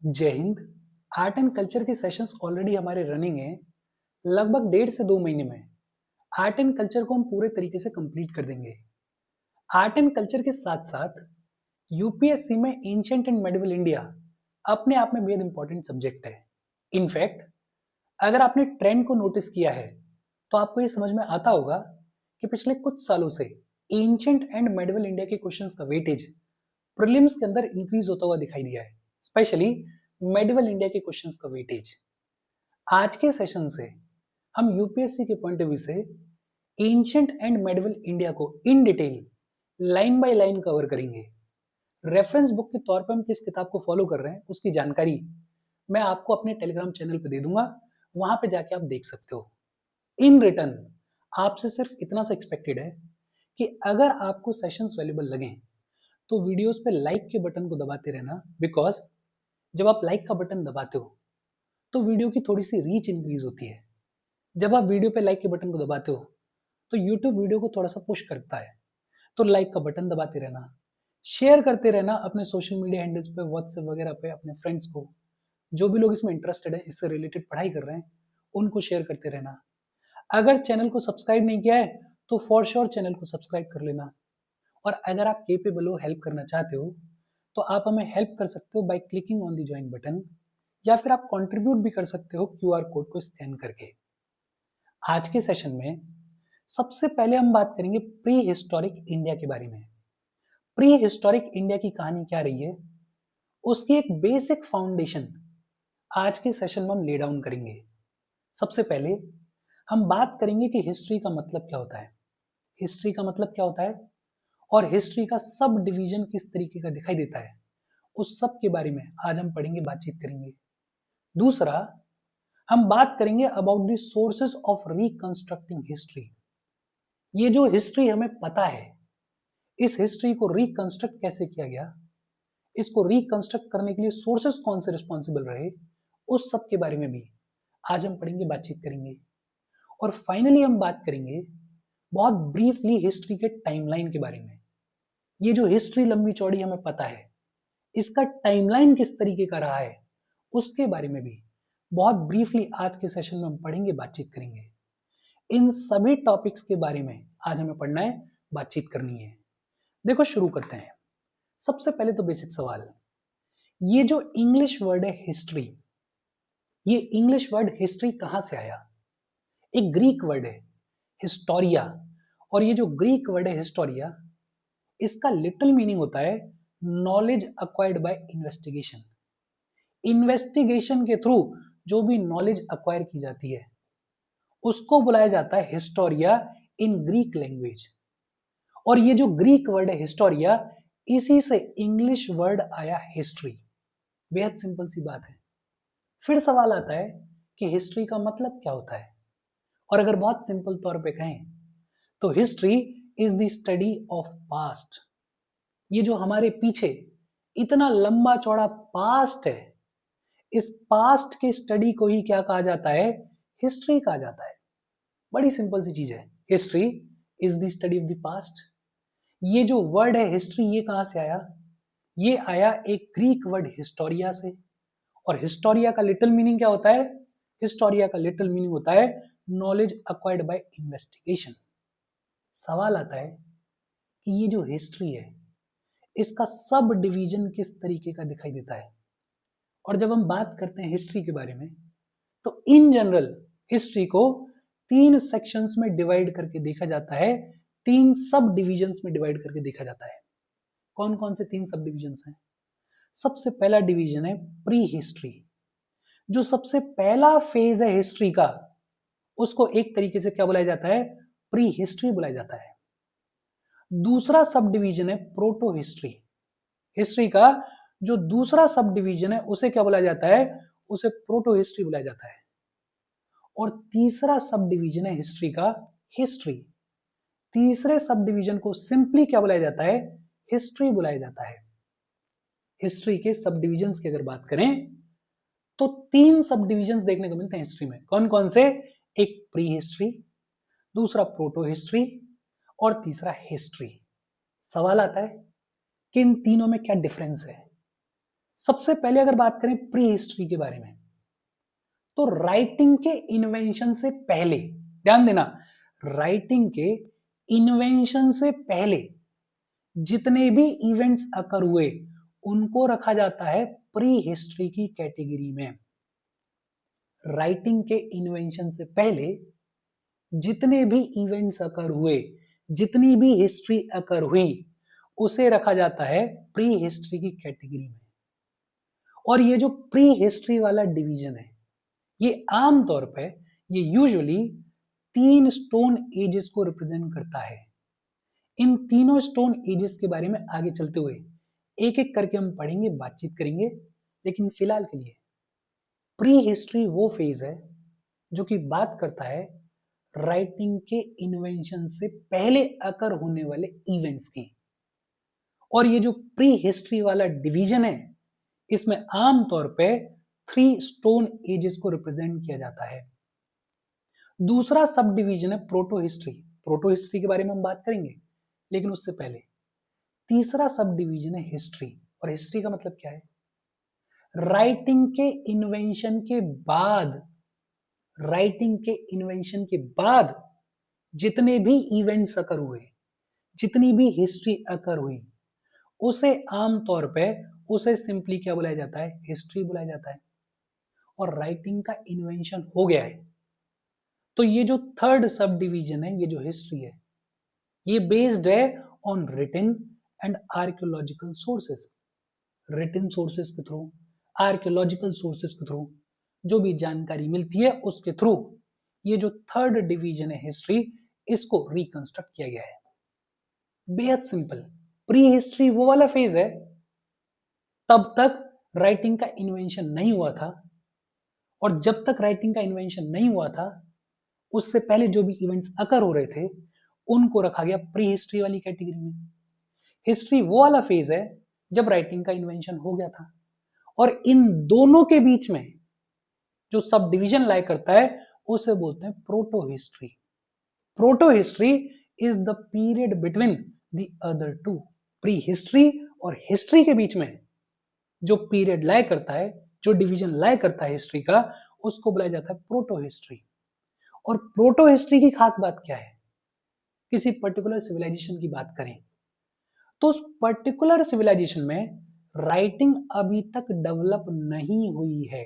जय Hind. Art and culture के sessions already हमारे रनिंग हैं। लगभग 1.5 से 2 महीने में आर्ट एंड कल्चर को हम पूरे तरीके से कंप्लीट कर देंगे। आर्ट एंड कल्चर के साथ साथ यूपीएससी में एंशिएंट एंड मेडिवल इंडिया अपने आप में बेहद इंपॉर्टेंट सब्जेक्ट है। इनफैक्ट अगर आपने ट्रेंड को नोटिस किया है तो आपको ये समझ में आता होगा कि पिछले कुछ सालों से एंशिएंट एंड मेडिवल इंडिया के क्वेश्चंस का वेटेज प्रीलिम्स के अंदर इंक्रीज होता हुआ दिखाई दिया है, स्पेशली मेडिवल इंडिया के क्वेश्चंस का वेटेज। आज के सेशन से हम यूपीएससी के पॉइंट ऑफ व्यू से एंशिएंट एंड मेडिवल इंडिया को in detail line by line cover करेंगे। रेफरेंस बुक के तौर पर हम किस किताब को फॉलो कर रहे हैं उसकी जानकारी मैं आपको अपने टेलीग्राम चैनल पे दे दूंगा, वहां पे जाके आप देख सकते हो। इन रिटर्न आपसे सिर्फ इतना सा एक्सपेक्टेड है कि अगर आपको सेशंस वैल्यूबल लगे तो वीडियोस पे लाइक के बटन को दबाते रहना, बिकॉज जब आप लाइक का बटन दबाते हो तो वीडियो की थोड़ी सी रीच इंक्रीज होती है। जब आप वीडियो पे लाइक के बटन को दबाते हो तो यूट्यूब वीडियो को थोड़ा सा पुश करता है, तो लाइक का बटन दबाते रहना, शेयर करते रहना अपने सोशल मीडिया हैंडल्स पे, व्हाट्सएप वगैरह पे अपने फ्रेंड्स को। जो भी लोग इसमें इंटरेस्टेड है, इससे रिलेटेड पढ़ाई कर रहे हैं, उनको शेयर करते रहना। अगर चैनल को सब्सक्राइब नहीं किया है तो फॉर श्योर चैनल को सब्सक्राइब कर लेना। और अगर आप केपेबल हो, हेल्प करना चाहते हो, तो आप हमें हेल्प कर सकते हो by clicking on the join button, या फिर आप कंट्रीब्यूट भी कर सकते हो क्यूआर कोड को स्कैन करके। आज के सेशन में सबसे पहले हम बात करेंगे प्री हिस्टोरिक इंडिया के बारे में। प्री हिस्टोरिक इंडिया की कहानी क्या रही है, उसकी एक बेसिक फाउंडेशन आज के सेशन में हम ले डाउन करेंगे। सबसे पहले हम बात करेंगे कि हिस्ट्री का मतलब क्या होता है, हिस्ट्री का मतलब क्या होता है, और हिस्ट्री का सब डिवीजन किस तरीके का दिखाई देता है, उस सब के बारे में आज हम पढ़ेंगे, बातचीत करेंगे। दूसरा, हम बात करेंगे about the sources of reconstructing history. ये जो हिस्ट्री हमें पता है, इस हिस्ट्री को रिकंस्ट्रक्ट कैसे किया गया, इसको रिकंस्ट्रक्ट करने के लिए सोर्सेस कौन से रिस्पॉन्सिबल रहे, उस सब के बारे में भी आज हम पढ़ेंगे, बातचीत करेंगे। और फाइनली हम बात करेंगे बहुत ब्रीफली हिस्ट्री के टाइमलाइन के बारे में। ये जो हिस्ट्री लंबी चौड़ी हमें पता है, इसका टाइमलाइन किस तरीके का रहा है, उसके बारे में भी बहुत ब्रीफली आज के सेशन में हम पढ़ेंगे, बातचीत करेंगे। इन सभी टॉपिक्स के बारे में आज हमें पढ़ना है, बातचीत करनी है। देखो शुरू करते हैं। सबसे पहले तो बेसिक सवाल, ये जो इंग्लिश वर्ड है हिस्ट्री, ये इंग्लिश वर्ड हिस्ट्री कहां से आया? एक ग्रीक वर्ड है हिस्टोरिया, और ये जो ग्रीक वर्ड है हिस्टोरिया, इसका लिटिल मीनिंग होता है knowledge acquired bye investigation. Investigation के थ्रू जो भी नॉलेज अक्वायर की जाती है उसको बुलाया जाता है हिस्टोरिया इन ग्रीक लैंग्वेज। और ये जो ग्रीक वर्ड है हिस्टोरिया, इसी से इंग्लिश वर्ड आया हिस्ट्री। बेहद सिंपल सी बात है। फिर सवाल आता है कि हिस्ट्री का मतलब क्या होता है, और अगर बहुत सिंपल तौर पे कहें तो history is the study of past. ये जो हमारे पीछे इतना लंबा चौड़ा पास्ट है, इस पास्ट के स्टडी को ही क्या कहा जाता है? हिस्ट्री कहा जाता है। बड़ी सिंपल सी चीज है, history is the study of the past. ये जो वर्ड है हिस्ट्री, ये कहां से आया? ये आया एक ग्रीक वर्ड हिस्टोरिया से। और हिस्टोरिया का लिटिल मीनिंग क्या होता है? हिस्टोरिया का लिटिल मीनिंग होता है नॉलेज अक्वायर्ड बाय इन्वेस्टिगेशन। सवाल आता है कि ये जो हिस्ट्री है, इसका सब डिवीजन किस तरीके का दिखाई देता है? और जब हम बात करते हैं हिस्ट्री के बारे में, तो इन जनरल हिस्ट्री को 3 सेक्शंस में डिवाइड करके देखा जाता है, 3 सब डिविजन्स में डिवाइड करके देखा जाता है। कौन कौन से 3 सब डिविजन्स हैं? सबसे पहला डिवीजन है प्री हिस्ट्री। जो सबसे पहला फेज है हिस्ट्री का, उसको एक तरीके से क्या बुलाया जाता है? प्री हिस्ट्री बुलाया जाता है। दूसरा सब डिवीजन है प्रोटो हिस्ट्री। हिस्ट्री का जो दूसरा सब डिवीजन है उसे क्या बुलाया जाता है? उसे प्रोटो हिस्ट्री बुलाया जाता है। और तीसरा सब डिवीजन है हिस्ट्री का हिस्ट्री। तीसरे सब डिवीजन को सिंपली क्या बुलाया जाता है? हिस्ट्री बुलाया जाता है। हिस्ट्री के सब डिविजन्स की अगर बात करें तो 3 सब डिविजन्स देखने को मिलते हैं हिस्ट्री में। कौन कौन से? एक प्री हिस्ट्री, दूसरा प्रोटो हिस्ट्री, और तीसरा हिस्ट्री। सवाल आता है कि इन तीनों में क्या डिफरेंस है? सबसे पहले अगर बात करें प्री हिस्ट्री के बारे में, तो राइटिंग के इन्वेंशन से पहले, ध्यान देना, राइटिंग के इन्वेंशन से पहले जितने भी इवेंट्स अकर हुए उनको रखा जाता है प्री हिस्ट्री की कैटेगरी में। राइटिंग के इन्वेंशन से पहले जितने भी इवेंट्स अकर हुए, जितनी भी हिस्ट्री अकर हुई, उसे रखा जाता है प्री हिस्ट्री की कैटेगरी में। और ये जो प्री हिस्ट्री वाला डिवीजन है, ये आमतौर पे ये यूजुअली 3 स्टोन एजेस को रिप्रेजेंट करता है। इन तीनों स्टोन एजेस के बारे में आगे चलते हुए एक एक करके हम पढ़ेंगे, बातचीत करेंगे, लेकिन फिलहाल के लिए प्री हिस्ट्री वो फेज है जो कि बात करता है राइटिंग के इन्वेंशन से पहले अकर होने वाले इवेंट्स की। और ये जो प्री हिस्ट्री वाला डिवीजन है, इसमें आमतौर पे 3 स्टोन एजेस को रिप्रेजेंट किया जाता है। दूसरा सब डिवीजन है प्रोटो हिस्ट्री। प्रोटो हिस्ट्री के बारे में हम बात करेंगे, लेकिन उससे पहले तीसरा सब डिवीजन है हिस्ट्री। और हिस्ट्री का मतलब क्या है? राइटिंग के इन्वेंशन के बाद, राइटिंग के इन्वेंशन के बाद जितने भी इवेंट्स अकर हुए, जितनी भी हिस्ट्री अकर हुई, उसे आमतौर पे उसे सिंपली क्या बुलाया जाता है? हिस्ट्री बुलाया जाता है। और राइटिंग का इन्वेंशन हो गया है, तो ये जो थर्ड सब डिवीजन है, ये जो हिस्ट्री है, ये बेस्ड है on written and archaeological sources. Written sources के थ्रू, आर्कियोलॉजिकल सोर्सेस के थ्रू जो भी जानकारी मिलती है उसके थ्रू ये जो थर्ड डिवीजन है हिस्ट्री, इसको रिकंस्ट्रक्ट किया गया है। बेहद सिंपल। प्री हिस्ट्री वो वाला फेज है, तब तक राइटिंग का इन्वेंशन नहीं हुआ था, और जब तक राइटिंग का इन्वेंशन नहीं हुआ था उससे पहले जो भी इवेंट्स अकर हो रहे थे उनको रखा गया प्री हिस्ट्री वाली कैटेगरी में। हिस्ट्री वो वाला फेज है जब राइटिंग का इन्वेंशन हो गया था, और इन दोनों के बीच में जो सब डिवीजन लाई करता है उसे बोलते हैं proto history. Proto history is the period between the other two. Pre history और हिस्ट्री के बीच में जो पीरियड लाई करता है, जो डिवीजन लाई करता है हिस्ट्री का, उसको बुलाया जाता है प्रोटो हिस्ट्री। और प्रोटो हिस्ट्री की खास बात क्या है? किसी पर्टिकुलर सिविलाइजेशन की बात करें तो उस पर्टिकुलर सिविलाइजेशन में राइटिंग अभी तक डेवलप नहीं हुई है।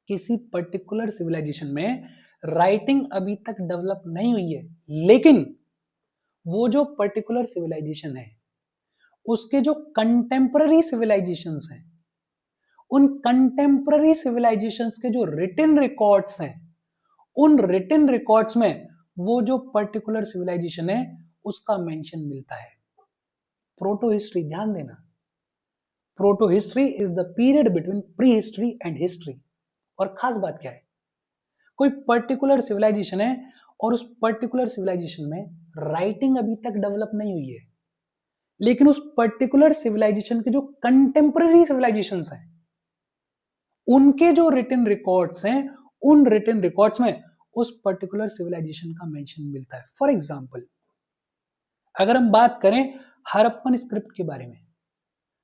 किसी पर्टिकुलर सिविलाइजेशन में राइटिंग अभी तक डेवलप नहीं हुई है, लेकिन वो जो पर्टिकुलर सिविलाइजेशन है उसके जो कंटेम्पररी सिविलाइजेशंस हैं, उन कंटेम्पररी सिविलाइजेशंस के जो रिटन रिकॉर्ड्स हैं, उन रिटन रिकॉर्ड्स में वो जो पर्टिकुलर सिविलाइजेशन है उसका मेंशन मिलता है। प्रोटो हिस्ट्री, ध्यान देना, proto history is the period between pre history and history. और खास बात क्या है? कोई पर्टिकुलर सिविलाइजेशन है और उस पर्टिकुलर सिविलाइजेशन में राइटिंग अभी तक डेवलप नहीं हुई है, लेकिन उस पर्टिकुलर सिविलाइजेशन के जो कंटेम्पररी सिविलाइजेशंस हैं उनके जो रिटन रिकॉर्ड्स हैं, उन रिटन रिकॉर्ड्स में उस पर्टिकुलर सिविलाइजेशन का मेंशन मिलता है। फॉर एग्जांपल, अगर हम बात करें हड़प्पन स्क्रिप्ट के बारे में,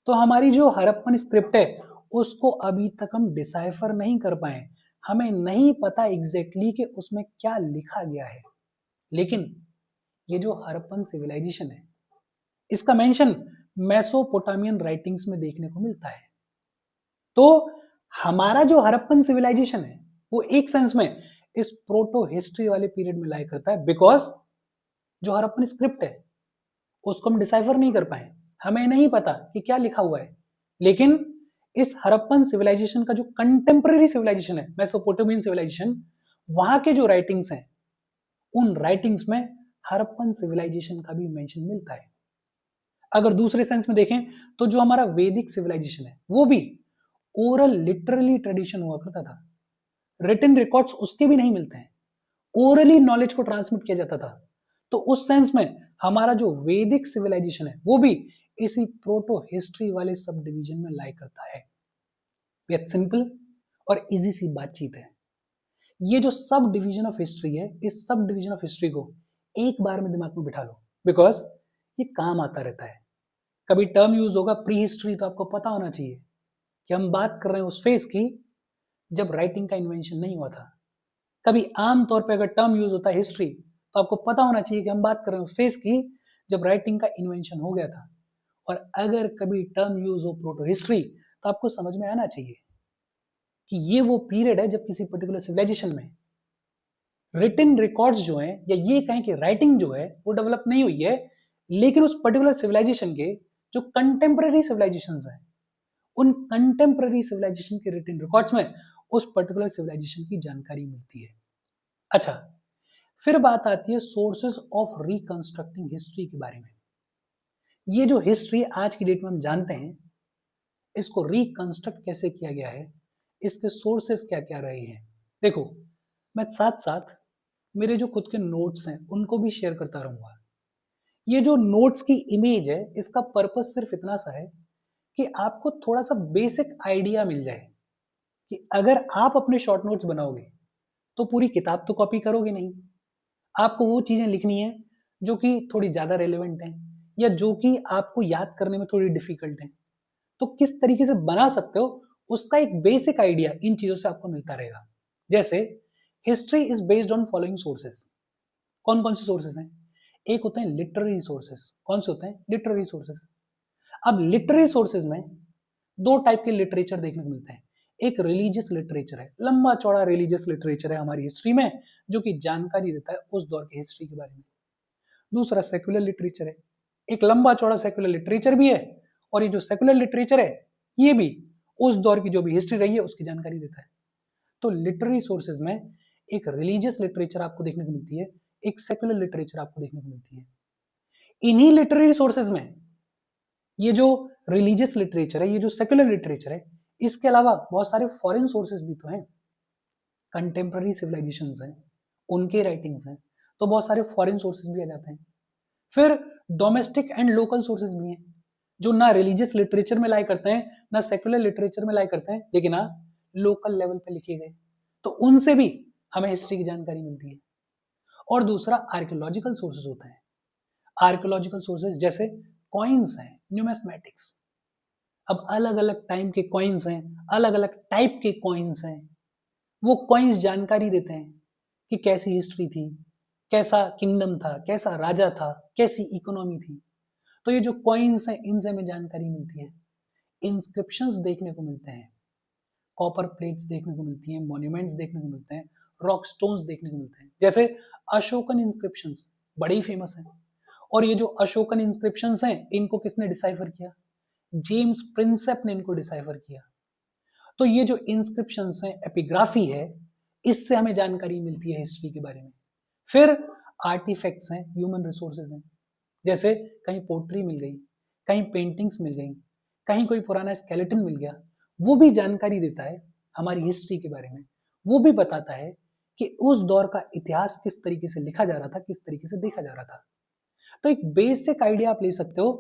तो हमारी जो हड़प्पन स्क्रिप्ट है उसको अभी तक हम डिसाइफर नहीं कर पाए। हमें नहीं पता एग्जैक्टली कि उसमें क्या लिखा गया है, लेकिन ये जो हड़प्पन सिविलाइजेशन है इसका मेंशन मेसोपोटामियन राइटिंग्स में देखने को मिलता है। तो हमारा जो हड़प्पन सिविलाइजेशन है वो एक सेंस में इस प्रोटो हिस्ट्री वाले पीरियड में लाई करता है, बिकॉज जो हड़प्पन स्क्रिप्ट है उसको हम डिसाइफर नहीं कर पाए, हमें नहीं पता कि क्या लिखा हुआ है। लेकिन इस हड़प्पन सिविलाइजेशन का जो कंटेम्पररी सिविलाइजेशन है, मेसोपोटामियन सिविलाइजेशन, वहां के जो राइटिंग्स हैं उन राइटिंग्स में हड़प्पन सिविलाइजेशन का भी मेंशन मिलता है। अगर दूसरे सेंस में देखें तो जो हमारा वैदिक सिविलाइजेशन है वो भी ओरल लिटरली ट्रेडिशन हुआ करता था। रिटन रिकॉर्ड्स उसके भी नहीं मिलते हैं, ओरली नॉलेज को ट्रांसमिट किया जाता था। तो उस सेंस में हमारा जो वैदिक सिविलाइजेशन है वो भी इसी प्रोटो हिस्ट्री वाले सब डिवीजन में लाई करता है। बेहद सिंपल और इजी सी बातचीत है। ये जो सब डिवीजन ऑफ हिस्ट्री है, इस सब डिवीजन ऑफ हिस्ट्री को एक बार में दिमाग में बिठा लो, बिकॉज ये काम आता रहता है। कभी टर्म यूज होगा प्री हिस्ट्री, तो आपको पता होना चाहिए कि हम बात कर रहे हैं उस फेज की जब राइटिंग का इन्वेंशन नहीं हुआ था। कभी आमतौर पे अगर टर्म यूज होता है हिस्ट्री, तो आपको पता होना चाहिए कि हम बात कर रहे हैं उस फेज की जब राइटिंग का इन्वेंशन हो गया था। और अगर कभी टर्म यूज हो प्रोटो हिस्ट्री, तो आपको समझ में आना चाहिए कि ये वो पीरियड है जब किसी पर्टिकुलर सिविलाइजेशन में रिटन रिकॉर्ड्स जो हैं, या ये कहें कि राइटिंग जो है वो डेवलप नहीं हुई है, लेकिन उस पर्टिकुलर सिविलाइजेशन के जो कंटेम्पररी सिविलाइजेशंस हैं, उन कंटेम्पररी सिविलाइजेशन के रिटन रिकॉर्ड्स में उस पर्टिकुलर सिविलाइजेशन की जानकारी मिलती है। अच्छा, फिर बात आती है सोर्सेस ऑफ रिकंस्ट्रक्टिंग हिस्ट्री के बारे में। ये जो हिस्ट्री आज की डेट में हम जानते हैं, इसको रिकंस्ट्रक्ट कैसे किया गया है, इसके सोर्सेस क्या क्या रहे हैं। देखो, मैं साथ साथ मेरे जो खुद के नोट्स हैं उनको भी शेयर करता रहूंगा। ये जो नोट्स की इमेज है, इसका पर्पस सिर्फ इतना सा है कि आपको थोड़ा सा बेसिक आइडिया मिल जाए कि अगर आप अपने शॉर्ट नोट्स बनाओगे तो पूरी किताब तो कॉपी करोगे नहीं। आपको वो चीजें लिखनी है जो कि थोड़ी ज्यादा रेलेवेंट हैं, या जो कि आपको याद करने में थोड़ी डिफिकल्ट है। तो किस तरीके से बना सकते हो, उसका एक बेसिक आइडिया इन चीजों से आपको मिलता रहेगा। जैसे history is based on following sources. कौन कौन से सोर्सेस हैं? एक होते हैं लिटरेरी सोर्सेस। कौन से होते हैं? Literary sources. अब लिटरेरी सोर्सेस में दो टाइप के लिटरेचर देखने को मिलते हैं। एक रिलीजियस लिटरेचर है, लंबा चौड़ा रिलीजियस लिटरेचर है हमारी हिस्ट्री में, जो कि जानकारी देता है उस दौर की हिस्ट्री के बारे में। दूसरा सेक्युलर लिटरेचर है। एक लंबा चौड़ा सेक्युलर लिटरेचर भी है, और ये जो सेक्युलर लिटरेचर है, ये भी उस दौर की जो भी हिस्ट्री रही है उसकी जानकारी देता है। तो लिटरेरी सोर्सेज में एक रिलीजियस लिटरेचर आपको देखने को मिलती है, एक सेक्युलर लिटरेचर आपको देखने को मिलती है। इन्हीं लिटरेरी सोर्सेज में ये जो रिलीजियस लिटरेचर है, ये जो सेक्युलर लिटरेचर है, इसके अलावा बहुत सारे फॉरेन सोर्सेज भी तो हैं। कंटेम्प्ररी सिविलाइजेशंस हैं, उनके राइटिंग्स हैं, तो बहुत सारे फॉरेन सोर्सेज भी आ जाते हैं। फिर डोमेस्टिक एंड लोकल सोर्सेज भी हैं, जो ना रिलीजियस लिटरेचर में लाई करते हैं, ना सेक्युलर लिटरेचर में लाई करते हैं, लेकिन हाँ लोकल लेवल पे लिखे गए, तो उनसे भी हमें हिस्ट्री की जानकारी मिलती है। और दूसरा आर्कियोलॉजिकल सोर्सेज होते हैं। आर्कियोलॉजिकल सोर्सेज जैसे कॉइन्स हैं, न्यूमिस्मेटिक्स। अब अलग अलग टाइम के कॉइन्स हैं, अलग अलग टाइप के कॉइन्स हैं। वो कॉइन्स जानकारी देते हैं कि कैसी हिस्ट्री थी, कैसा किंगडम था, कैसा राजा था, कैसी इकोनॉमी थी। तो ये जो कॉइन्स हैं, इनसे हमें जानकारी मिलती है। इंस्क्रिप्शंस देखने को मिलते हैं, कॉपर प्लेट्स देखने को मिलती हैं, मॉन्यूमेंट्स देखने को मिलते हैं, रॉक स्टोन्स देखने को मिलते हैं। जैसे अशोकन इंस्क्रिप्शंस बड़े ही फेमस हैं। और ये जो अशोकन इंस्क्रिप्शंस हैं, इनको किसने डिसाइफर किया? जेम्स प्रिंसेप ने इनको डिसाइफर किया। तो ये जो इंस्क्रिप्शंस हैं, एपिग्राफी है, इससे हमें जानकारी मिलती है हिस्ट्री के बारे में। फिर आर्टिफैक्ट्स हैं, ह्यूमन रिसोर्सेज हैं। जैसे कहीं पोट्री मिल गई, कहीं पेंटिंग्स मिल गई, कहीं कोई पुराना स्केलेटन मिल गया, वो भी जानकारी देता है हमारी हिस्ट्री के बारे में। वो भी बताता है कि उस दौर का इतिहास किस तरीके से लिखा जा रहा था, किस तरीके से देखा जा रहा था। तो एक बेसिक आइडिया आप ले सकते हो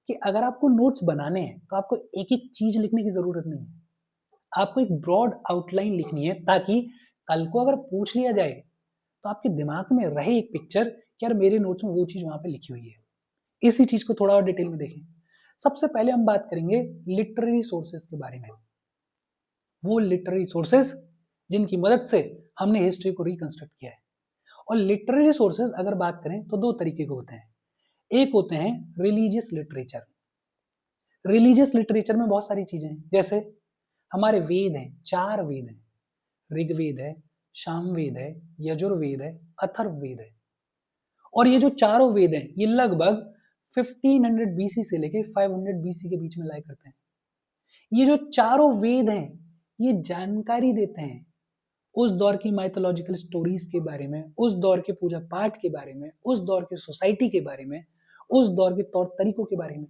कि अगर आपको नोट्स बनाने हैं तो आपको एक एक चीज लिखने की जरूरत नहीं है। आपको एक ब्रॉड आउटलाइन लिखनी है, ताकि कल को अगर पूछ लिया जाए तो आपके दिमाग में रहे एक पिक्चर कि यार मेरे नोट्स में वो चीज वहां पे लिखी हुई है। इसी चीज को थोड़ा और डिटेल में देखें। सबसे पहले हम बात करेंगे लिटरेरी सोर्सेस के बारे में। वो लिटरेरी सोर्सेस जिनकी मदद से हमने हिस्ट्री को रिकंस्ट्रक्ट किया है। और लिटरेरी सोर्सेस अगर बात करें तो दो तरीके के होते हैं। एक होते हैं रिलीजियस लिटरेचर। रिलीजियस लिटरेचर में बहुत सारी चीजें हैं, जैसे हमारे वेद हैं, 4 वेद हैं। ऋग्वेद है, सामवेद है, यजुर्वेद है, अथर्ववेद है। और ये जो चारों वेद हैं, ये लगभग 1500 बीसी से लेके 500 बीसी के बीच में लाया करते हैं। ये जो चारों वेद हैं, ये जानकारी देते हैं उस दौर की माइथोलॉजिकल स्टोरीज के बारे में, उस दौर के पूजा पाठ के बारे में, उस दौर के सोसाइटी के बारे में, उस दौर के तौर तरीकों के बारे में।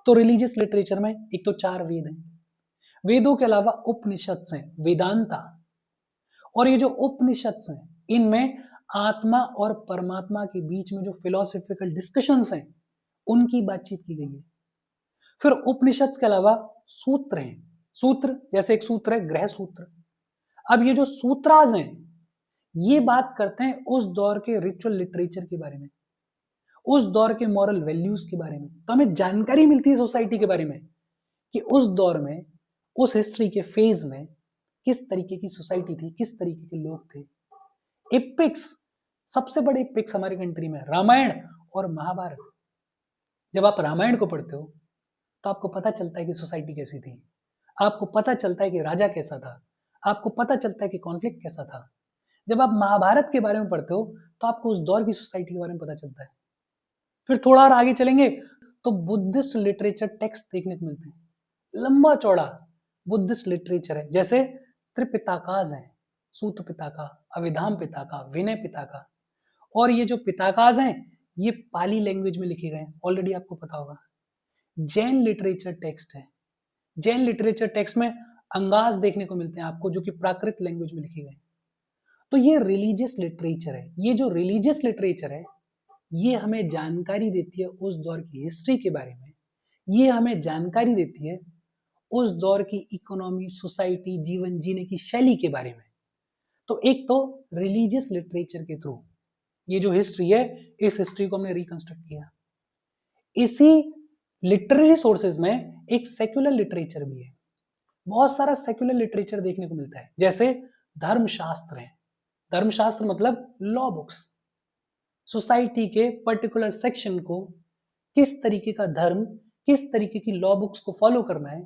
तो रिलीजियस लिटरेचर में एक तो 4 वेद हैं। वेदों के अलावा उपनिषद हैं, वेदांता। और ये जो उपनिषद हैं, इनमें आत्मा और परमात्मा के बीच में जो फिलोसॉफिकल डिस्कशंस हैं, उनकी बातचीत की गई है। फिर उपनिषद के अलावा सूत्र हैं। सूत्र जैसे एक सूत्र है ग्रह सूत्र। अब ये जो सूत्राज हैं, ये बात करते हैं उस दौर के रिचुअल लिटरेचर के बारे में, उस दौर के मॉरल वैल्यूज के बारे में। तो हमें जानकारी मिलती है सोसाइटी के बारे में कि उस दौर में उस हिस्ट्री के फेज में किस तरीके की सोसाइटी थी, किस तरीके के लोग थे। एपिक्स, सबसे बड़े एपिक्स हमारी कंट्री में रामायण और महाभारत। जब आप रामायण को पढ़ते हो तो आपको पता चलता है कि सोसाइटी कैसी थी, आपको पता चलता है कि राजा कैसा था, आपको पता चलता है कि कॉन्फ्लिक्ट कैसा था। जब आप महाभारत के बारे में पढ़ते हो तो आपको उस दौर की सोसाइटी के बारे में पता चलता है। फिर थोड़ा और आगे चलेंगे तो बुद्धिस्ट लिटरेचर टेक्स्ट देखने को मिलते हैं। लंबा चौड़ा बुद्धिस्ट लिटरेचर है, जैसे त्रिपिताकाज है, सूत पिताका, अभिधाम पिताका, विनय पिताका। और ये जो पिताकाज हैं ये पाली लैंग्वेज में लिखे गए हैं, ऑलरेडी आपको पता होगा। जैन लिटरेचर टेक्स्ट है, जैन लिटरेचर टेक्स्ट में अंगास देखने को मिलते हैं आपको, जो कि प्राकृत लैंग्वेज में लिखे गए। तो ये रिलीजियस लिटरेचर है। ये जो रिलीजियस लिटरेचर है ये हमें जानकारी देती है उस दौर की हिस्ट्री के बारे में, ये हमें जानकारी देती है उस दौर की इकोनॉमी, सोसाइटी, जीवन जीने की शैली के बारे में। तो एक तो रिलीजियस लिटरेचर के थ्रू ये जो हिस्ट्री है, इस हिस्ट्री को हमने रिकंस्ट्रक्ट किया। इसी लिटरेरी सोर्सेज में एक सेक्युलर लिटरेचर भी है। बहुत सारा सेक्युलर लिटरेचर देखने को मिलता है, जैसे धर्मशास्त्र है। धर्मशास्त्र मतलब लॉ बुक्स, सोसाइटी के पर्टिकुलर सेक्शन को किस तरीके का धर्म, किस तरीके की लॉ बुक्स को फॉलो करना है,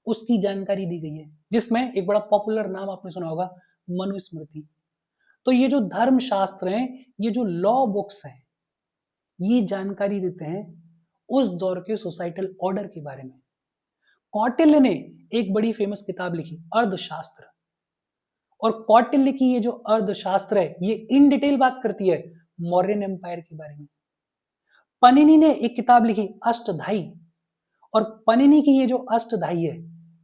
उसकी जानकारी दी गई है। जिसमें एक बड़ा पॉपुलर नाम आपने सुना होगा, मनुस्मृति। तो ये जो धर्मशास्त्र हैं, ये जो लॉ बुक्स हैं, ये जानकारी देते हैं उस दौर के सोसाइटल ऑर्डर के बारे में। कौटिल्य ने एक बड़ी फेमस किताब लिखी, अर्थशास्त्र। और कौटिल्य की ये जो अर्थशास्त्र है ये इन डिटेल बात करती है मौर्यन एम्पायर के बारे में। पनिनी ने एक किताब लिखी, अष्टधाई। और पनिनी की ये जो अष्टधाई है,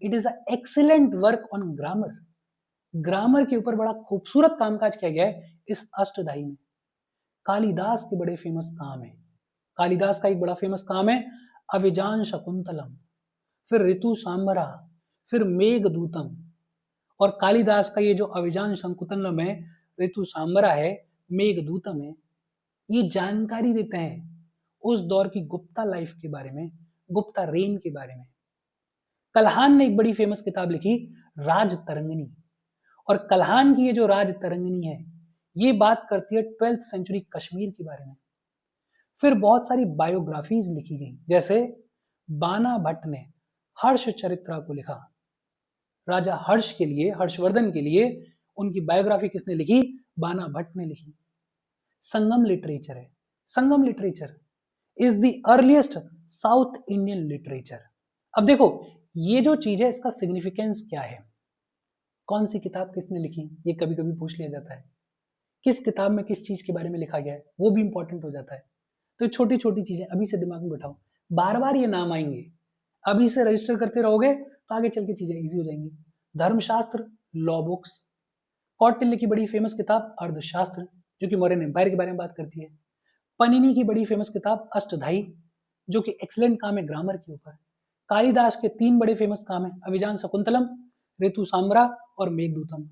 it is a excellent work on grammar. Grammar के ऊपर बड़ा खूबसूरत कामकाज किया गया है इस अष्टधाई में। कालिदास के बड़े फेमस काम है, कालिदास का एक बड़ा फेमस काम है अभिजान शकुंतलम, फिर ऋतु सांबरा, फिर मेघदूतम। और कालिदास का ये जो अभिजान शकुंतलम है, ऋतु सांबरा है, मेघदूतम है, ये जानकारी देते हैं उस दौर की गुप्ता लाइफ के बारे में, गुप्ता रेन के बारे में। कल्हान ने एक बड़ी फेमस किताब लिखी, राज तरंगिणी। और कल्हान की ये जो राज तरंगिणी है ये बात करती है 12th सेंचुरी कश्मीर के बारे में। फिर बहुत सारी बायोग्राफीज लिखी गई, जैसे बाना भट्ट ने हर्ष चरित्रा को लिखा। राजा हर्ष के लिए, हर्षवर्धन के लिए उनकी बायोग्राफी किसने लिखी? बाना भट्ट ने लिखी। संगम लिटरेचर है, Sangam literature is the earliest South Indian literature. अब देखो ये जो चीज है इसका सिग्निफिकेंस क्या है, कौन सी किताब किसने लिखी, ये कभी कभी पूछ लिया जाता है। किस किताब में किस चीज के बारे में लिखा गया है वो भी इंपॉर्टेंट हो जाता है। तो छोटी छोटी चीजें अभी से दिमाग में बैठाओ, बार बार ये नाम आएंगे, अभी से रजिस्टर करते रहोगे तो आगे चल के चीजें इजी हो जाएंगी। धर्मशास्त्र, लॉ बुक्स, कौटिल्य की बड़ी फेमस किताब अर्थशास्त्र जो कि मौर्यन एम्पायर के बारे में बात करती है, पनिनी की बड़ी फेमस किताब अष्टधाई जो कि एक्सलेंट काम है ग्रामर के ऊपर, कालिदास के 3 बड़े फेमस काम है, अभिजान शकुंतलम, ऋतु सांबरा और मेघदूतम।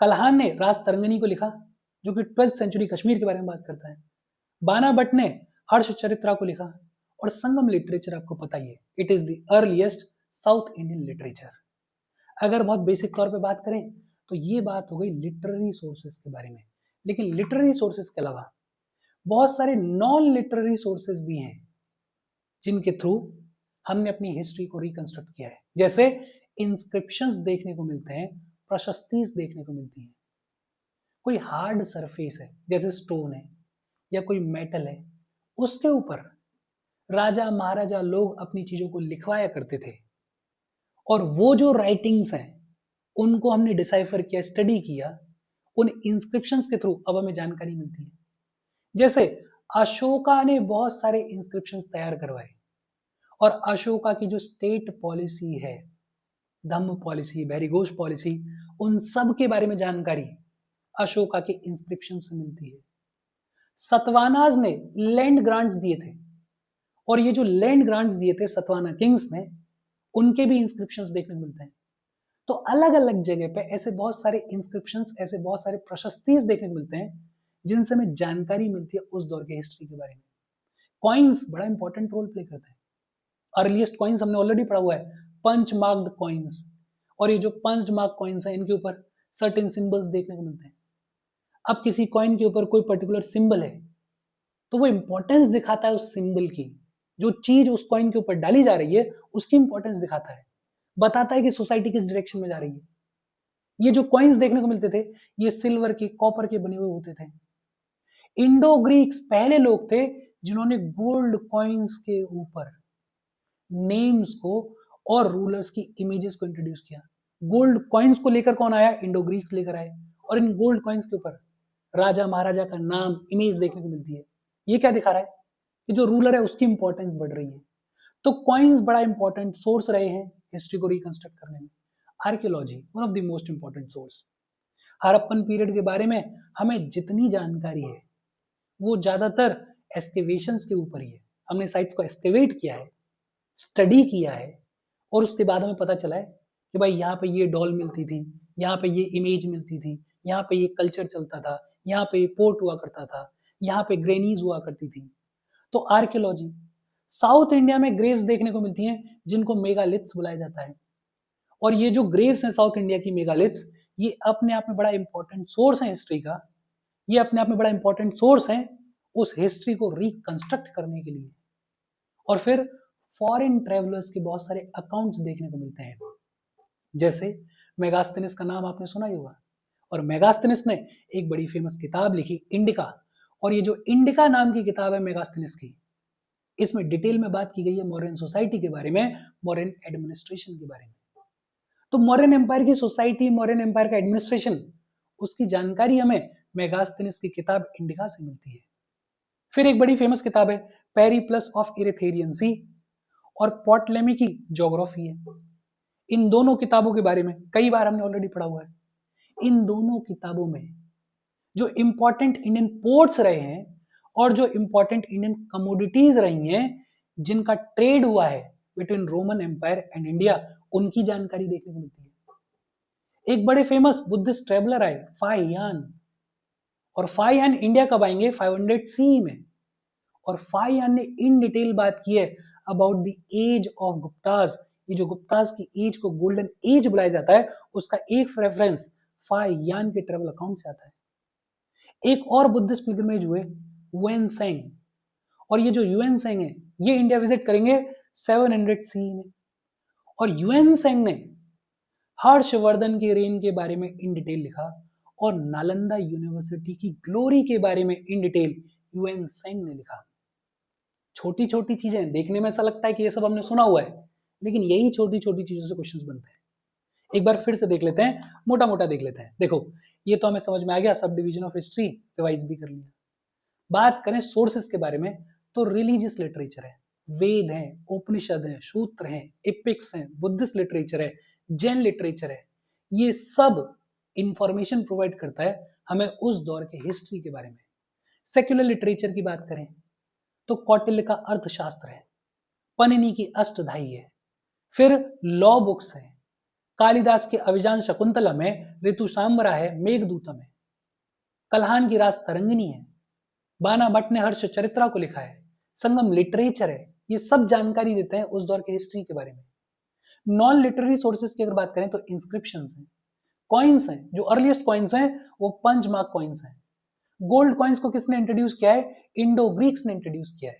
कल्हान ने राज तरंगिणी को लिखा जो कि 12th सेंचुरी कश्मीर के बारे में बात करता है। बाना भट्ट ने हर्ष चरित्रा को लिखा। और संगम लिटरेचर आपको पता ही है, it is the earliest South Indian literature. अगर बहुत बेसिक तौर पे बात करें तो ये बात हो गई लिटरेरी सोर्सेस के बारे में। लेकिन लिटरेरी सोर्सेस के अलावा बहुत सारे नॉन लिटरेरी सोर्सेस भी हैं जिनके थ्रू हमने अपनी हिस्ट्री को रिकंस्ट्रक्ट किया है। जैसे इंस्क्रिप्शंस देखने को मिलते हैं, प्रशस्तिस देखने को मिलती हैं। कोई हार्ड सरफेस है जैसे स्टोन है या कोई मेटल है, उसके ऊपर राजा महाराजा लोग अपनी चीजों को लिखवाया करते थे। और वो जो राइटिंग्स हैं उनको हमने डिसाइफर किया, स्टडी किया, उन इंस्क्रिप्शंस के थ्रू अब हमें जानकारी मिलती है। जैसे अशोका ने बहुत सारे इंस्क्रिप्शंस तैयार करवाए और अशोका की जो स्टेट पॉलिसी है, धम्म पॉलिसी, बैरिगोश पॉलिसी, उन सब के बारे में जानकारी अशोका के इंस्क्रिप्शन से मिलती है। सतवानाज ने लैंड ग्रांट्स दिए थे और ये जो लैंड ग्रांट्स दिए थे सतवाना किंग्स ने, उनके भी इंस्क्रिप्शंस देखने को मिलते हैं। तो अलग अलग जगह पे ऐसे बहुत सारे इंस्क्रिप्शंस, ऐसे बहुत सारे प्रशस्तिस देखने को मिलते हैं जिनसे हमें जानकारी मिलती है उस दौर के हिस्ट्री के बारे में। कॉइन्स बड़ा इंपॉर्टेंट रोल प्ले करते हैं। अर्लीस्ट कॉइन्स हमने ऑलरेडी पढ़ा हुआ है, पंच मार्क्ड कॉइन्स, और ये जो पंच मार्क कॉइन्स हैं इनके ऊपर सर्टेन सिंबल्स देखने को मिलते हैं। अब किसी कॉइन के ऊपर कोई पर्टिकुलर सिंबल है तो वो इंपॉर्टेंस दिखाता है उस सिंबल की, जो चीज उस कॉइन के ऊपर डाली जा रही है उसकी इंपॉर्टेंस दिखाता है, बताता है कि सोसाइटी किस डायरेक्शन में जा रही है। ये जो कॉइन्स देखने को मिलते थे ये सिल्वर के, कॉपर के बने हुए होते थे। इंडो ग्रीक्स पहले लोग थे जिन्होंने गोल्ड कॉइन्स के ऊपर नेम्स को और रूलर्स की इमेजेस को इंट्रोड्यूस किया। गोल्ड कॉइन्स को लेकर कौन आया? इंडो ग्रीक्स लेकर आए, और इन गोल्ड कॉइन्स के ऊपर राजा महाराजा का नाम, इमेज देखने को मिलती है। ये क्या दिखा रहा है कि जो रूलर है उसकी इंपॉर्टेंस बढ़ रही है। तो कॉइन्स बड़ा इंपॉर्टेंट सोर्स रहे हैं हिस्ट्री को रिकंस्ट्रक्ट करने में। Archaeology one of the most important source. Harappan period के बारे में हमें जितनी जानकारी है वो ज्यादातर एक्सकेवेशंस के ऊपर ही है। हमने साइट्स को एक्सकेवेट किया है, स्टडी किया है, और उसके बाद हमें पता चला है कि भाई यहाँ पे ये डॉल मिलती थी, यहाँ पे ये इमेज मिलती थी, यहाँ पे ये कल्चर चलता था, यहाँ पे ये पोर्ट हुआ करता था, यहाँ पे ग्रेनीज हुआ करती थी। तो आर्कियोलॉजी, साउथ इंडिया में ग्रेव्स देखने को मिलती हैं जिनको मेगालिथ्स बुलाया जाता है, और ये जो ग्रेव्स हैं साउथ इंडिया की मेगालिथ्स, ये अपने आप में बड़ा इंपॉर्टेंट सोर्स है हिस्ट्री का। ये अपने आप में बड़ा इंपॉर्टेंट सोर्स है उस हिस्ट्री को रिकंस्ट्रक्ट करने के लिए। और फिर फॉरेन ट्रेवलर्स के बहुत सारे अकाउंट्स देखने को मिलते हैं, जैसे मेगास्थनीज का नाम आपने सुना ही होगा, और मेगास्थनीज ने एक बड़ी फेमस किताब लिखी इंडिका, और ये जो इंडिका नाम की किताब है मेगास्थनीज की, इसमें डिटेल में बात की गई है मौर्यन सोसाइटी के बारे में, मौर्यन एडमिनिस्ट्रेशन के बारे में। तो मौर्यन एम्पायर की सोसाइटी, मौर्यन एम्पायर का एडमिनिस्ट्रेशन, उसकी जानकारी हमें मेगास्थनीज की किताब इंडिका से मिलती है। फिर एक बड़ी फेमस किताब है पेरिप्लस ऑफ इरेथेरियन सी, और पोर्टलेमी की ज्योग्राफी है। इन दोनों किताबों के बारे में कई बार हमने ऑलरेडी पढ़ा हुआ है। इन दोनों किताबों में जो इंपॉर्टेंट इंडियन पोर्ट्स रहे हैं और जो इंपॉर्टेंट इंडियन कमोडिटीज रही हैं जिनका ट्रेड हुआ है between Roman empire and India, उनकी जानकारी देखने को मिलती है। एक बड़े फेमस बुद्धिस्ट ट्रेवलर आए फाहियान, और फाहियान इंडिया कब आएंगे? 500 सी में, और फाहियान ने इन डिटेल बात की है about the age of Guptas. ये जो गुप्तास की एज को गोल्डन एज बुलाया जाता है, उसका एक रेफरेंस फाहियान के ट्रेवल अकाउंट से आता है। एक और बुद्धिस्ट पिलग्रिमेज हुए युएन सेंग, और ये जो युएन सेंग है ये इंडिया विजिट करेंगे 700 सी में, और युएन सेंग ने हर्षवर्धन के रेन के बारे में इन डिटेल लिखा, और नालंदा यूनिवर्सिटी की ग्लोरी के बारे में इन डिटेल युएन सेंग ने लिखा। छोटी छोटी चीजें देखने में ऐसा लगता है कि ये सब हमने सुना हुआ है, लेकिन यही छोटी छोटी चीजों से क्वेश्चंस बनते हैं। एक बार फिर से देख लेते हैं, मोटा मोटा देख लेते हैं। देखो ये तो हमें समझ में आ गया, sub division of history revise भी कर लिया। बात करें सोर्सेस के बारे में तो रिलीजियस लिटरेचर है, वेद है, उपनिषद है, सूत्र है, एपिक्स है, बुद्धिस्ट लिटरेचर है, जैन लिटरेचर है। ये सब इंफॉर्मेशन प्रोवाइड करता है हमें उस दौर के हिस्ट्री के बारे में। सेक्युलर लिटरेचर की बात करें तो कौटिल्य का अर्थशास्त्र है, पनिनी की अष्टधाई है, फिर लॉ बुक्स है, कालिदास के अभिजान शकुंतलम है, ऋतुसाम्बरा है, मेघदूतम है, कल्हान की रास तरंगिनी है, बाना भट्ट ने हर्ष चरित्रा को लिखा है, संगम लिटरेचर है। ये सब जानकारी देते हैं उस दौर के हिस्ट्री के बारे में। नॉन लिटरेरी सोर्सेज की अगर बात करें तो इंस्क्रिप्शंस हैं, कॉइन्स हैं। जो अर्लीस्ट कॉइन्स हैं वो पंच मार्क कॉइन्स हैं। गोल्ड कॉइन्स को किसने इंट्रोड्यूस किया है? इंडो ग्रीक्स ने इंट्रोड्यूस किया है।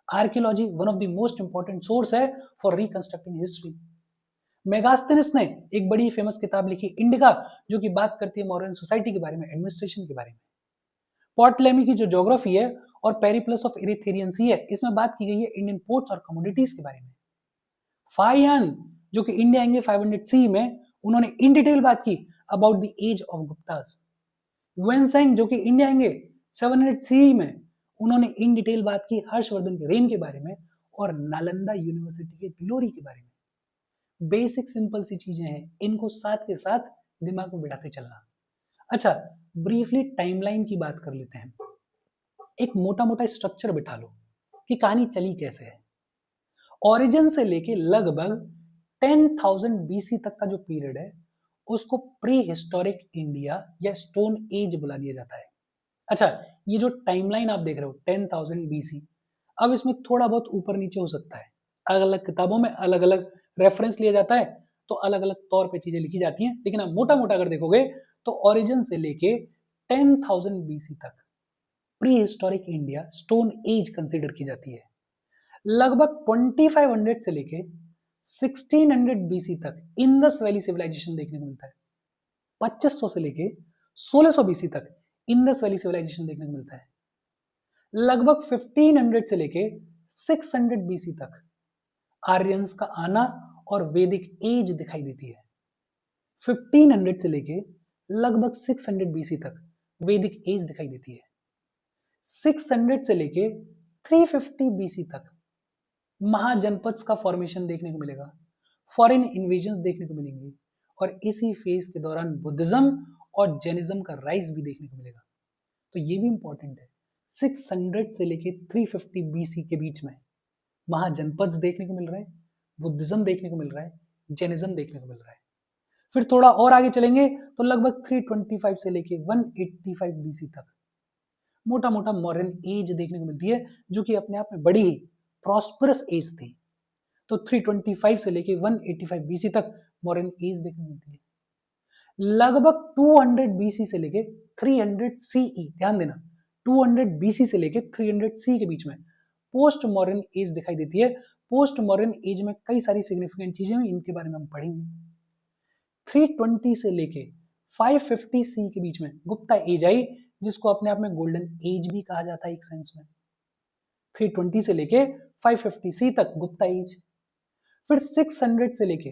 Archaeology one of the most important source है फॉर रिकंस्ट्रक्टिंग हिस्ट्री। मेगास्थनीज ने एक बड़ी फेमस किताब लिखी इंडिका, जो कि बात करती है मॉडर्न सोसाइटी के बारे में, एडमिनिस्ट्रेशन के बारे में। पोर्टलेमी की जो ज्योग्राफी है और पेरिप्लस ऑफ इरेथेरियन सी है, इसमें बात की गई है इंडियन पोर्ट्स और कमोडिटीज के बारे में। फाहियान जो कि इंडिया आएंगे 500 सी में, उन्होंने इन डिटेल बात की about the age of Guptas. Xuanzang जो कि इंडिया आएंगे 700 सी में, उन्होंने इन डिटेल बात की हर्षवर्धन के रेन के बारे में और नालंदा यूनिवर्सिटी के ग्लोरी के बारे में। बेसिक सिंपल सी चीजें हैं, इनको साथ के साथ दिमाग में बिठाते चलना। अच्छा, ब्रीफली टाइमलाइन की बात कर लेते हैं। एक मोटा मोटा स्ट्रक्चर बिठा लो कि कहानी चली कैसे है। ओरिजिन से लेके लगभग 10,000 बीसी तक का जो पीरियड है उसको प्री हिस्टोरिक इंडिया या स्टोन एज बुला दिया जाता है। अच्छा, ये जो टाइमलाइन आप देख रहे हो 10,000 बीसी, अब इसमें थोड़ा बहुत ऊपर नीचे हो सकता है, अलग अलग किताबों में अलग अलग रेफरेंस लिया जाता है तो अलग अलग तौर पे चीजें लिखी जाती हैं, लेकिन आप मोटा मोटा अगर देखोगे तो ओरिजिन से लेके 10,000 बीसी तक pre historic India stone age consider की जाती है। लगभग 2500 से लेके 1600 बीसी तक इंडस वैली सिविलाइजेशन देखने को मिलता है। 2500 से लेके 1600 बीसी तक इंडस वैली सिविलाइजेशन देखने को मिलता है। लगभग 1500 से लेके 600 बीसी तक आर्यंस का आना और वैदिक एज दिखाई देती है। 1500 से लेके लगभग 600 बीसी तक वैदिक एज दिखाई देती है। 600 से लेके 350 बीसी तक महाजनपद का फॉर्मेशन देखने को मिलेगा, फॉरेन इन्वेजन्स देखने को मिलेंगे, और इसी फेज के दौरान बुद्धिज्म और जैनिज्म का राइज भी देखने को मिलेगा। तो ये भी इंपॉर्टेंट है, 600 से लेके 350 बीसी के बीच में महाजनपद देखने को मिल रहा है, बुद्धिज्म देखने को मिल रहा है, जैनिज्म देखने को मिल रहा है। फिर थोड़ा और आगे चलेंगे तो लगभग 325 से लेके 185 बीसी तक मोटा मोटा मॉडर्न एज देखने को मिलती है, जो कि अपने आप में बड़ी ही प्रॉस्परस एज थी। तो 325 से लेके 185 बीसी तक मॉडर्न एज देखने को मिलती है। लगभग 200 बीसी से लेके 300 सीई, ध्यान देना, 200 बीसी से लेके 300 सी के बीच में पोस्ट मॉडर्न एज दिखाई देती है। पोस्ट मॉडर्न एज में कई सारी सिग्निफिकेंट चीजें हैं, इनके बारे में हम पढ़ेंगे। 320 से लेके 550 सी के बीच में गुप्ता एज आई, जिसको अपने आप में गोल्डन एज भी कहा जाता है एक सेंस में। 320 से लेके 550 सी तक गुप्ता एज। फिर 600 से लेके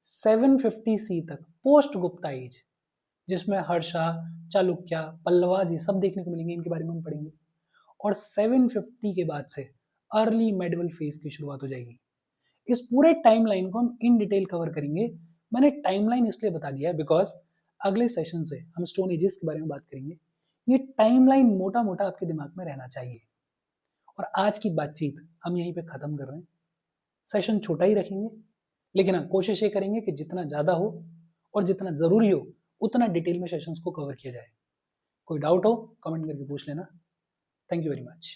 750 सी तक पोस्ट गुप्ता एज, जिसमें हर्षा, चालुक्य, पल्लवाज ये सब देखने को मिलेंगे, इनके बारे में हम पढ़ेंगे। और 750 के बाद से अर्ली मेडिवल फेज की शुरुआत हो जाएगी। इस पूरे टाइमलाइन को हम इन डिटेल कवर करेंगे। मैंने टाइमलाइन इसलिए बता दिया है बिकॉज अगले सेशन से हम स्टोन एजेस के बारे में बात करेंगे। ये टाइमलाइन मोटा मोटा आपके दिमाग में रहना चाहिए। और आज की बातचीत हम यहीं पे खत्म कर रहे हैं। सेशन छोटा ही रखेंगे, लेकिन हाँ, कोशिश ये करेंगे कि जितना ज्यादा हो और जितना जरूरी हो उतना डिटेल में सेशंस को कवर किया जाए। कोई डाउट हो कमेंट करके पूछ लेना। Thank you very much.